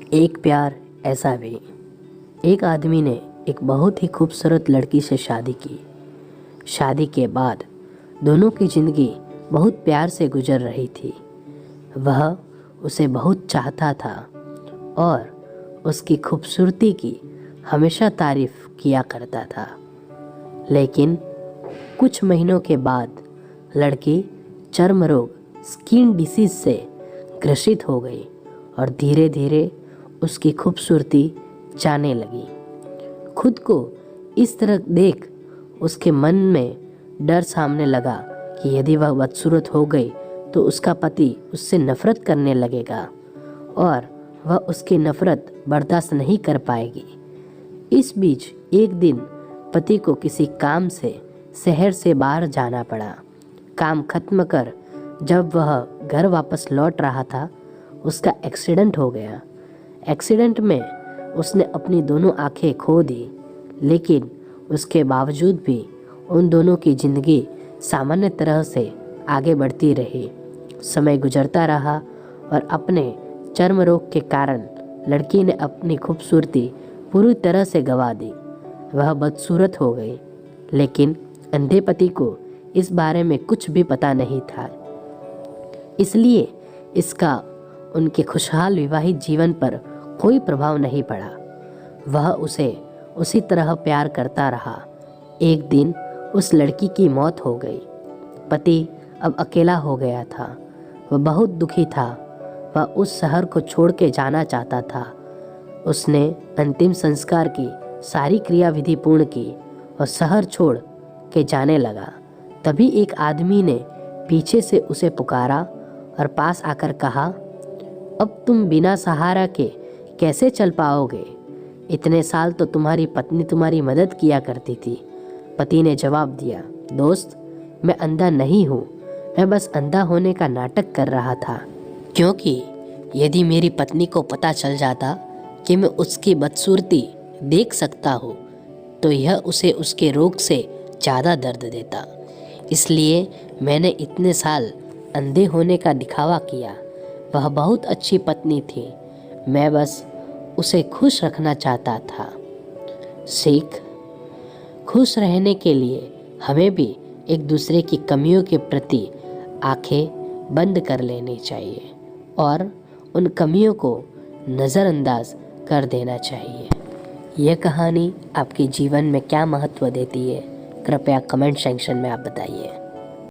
एक प्यार ऐसा भी। एक आदमी ने एक बहुत ही खूबसूरत लड़की से शादी की। शादी के बाद दोनों की ज़िंदगी बहुत प्यार से गुजर रही थी। वह उसे बहुत चाहता था और उसकी खूबसूरती की हमेशा तारीफ किया करता था। लेकिन कुछ महीनों के बाद लड़की चर्म रोग स्किन डिसीज से ग्रसित हो गई और धीरे धीरे उसकी खूबसूरती जाने लगी। खुद को इस तरह देख उसके मन में डर सामने लगा कि यदि वह बदसूरत हो गई तो उसका पति उससे नफरत करने लगेगा और वह उसकी नफरत बर्दाश्त नहीं कर पाएगी। इस बीच एक दिन पति को किसी काम से शहर से बाहर जाना पड़ा। काम खत्म कर जब वह घर वापस लौट रहा था, उसका एक्सीडेंट हो गया। एक्सीडेंट में उसने अपनी दोनों आंखें खो दी, लेकिन उसके बावजूद भी उन दोनों की ज़िंदगी सामान्य तरह से आगे बढ़ती रही। समय गुजरता रहा और अपने चर्म रोग के कारण लड़की ने अपनी खूबसूरती पूरी तरह से गंवा दी। वह बदसूरत हो गई, लेकिन अंधे पति को इस बारे में कुछ भी पता नहीं था। इसलिए इसका उनके खुशहाल विवाहित जीवन पर कोई प्रभाव नहीं पड़ा। वह उसे उसी तरह प्यार करता रहा। एक दिन उस लड़की की मौत हो गई। पति अब अकेला हो गया था। वह बहुत दुखी था। वह उस शहर को छोड़ के जाना चाहता था। उसने अंतिम संस्कार की सारी क्रियाविधि पूर्ण की और शहर छोड़ के जाने लगा। तभी एक आदमी ने पीछे से उसे पुकारा और पास आकर कहा, अब तुम बिना सहारा के कैसे चल पाओगे? इतने साल तो तुम्हारी पत्नी तुम्हारी मदद किया करती थी। पति ने जवाब दिया, दोस्त, मैं अंधा नहीं हूँ, मैं बस अंधा होने का नाटक कर रहा था। क्योंकि यदि मेरी पत्नी को पता चल जाता कि मैं उसकी बदसूरती देख सकता हूँ तो यह उसे उसके रोग से ज़्यादा दर्द देता। इसलिए मैंने इतने साल अंधे होने का दिखावा किया। वह बहुत अच्छी पत्नी थी, मैं बस उसे खुश रखना चाहता था। सीख, खुश रहने के लिए हमें भी एक दूसरे की कमियों के प्रति आंखें बंद कर लेनी चाहिए और उन कमियों को नज़रअंदाज कर देना चाहिए। यह कहानी आपके जीवन में क्या महत्व देती है, कृपया कमेंट सेक्शन में आप बताइए।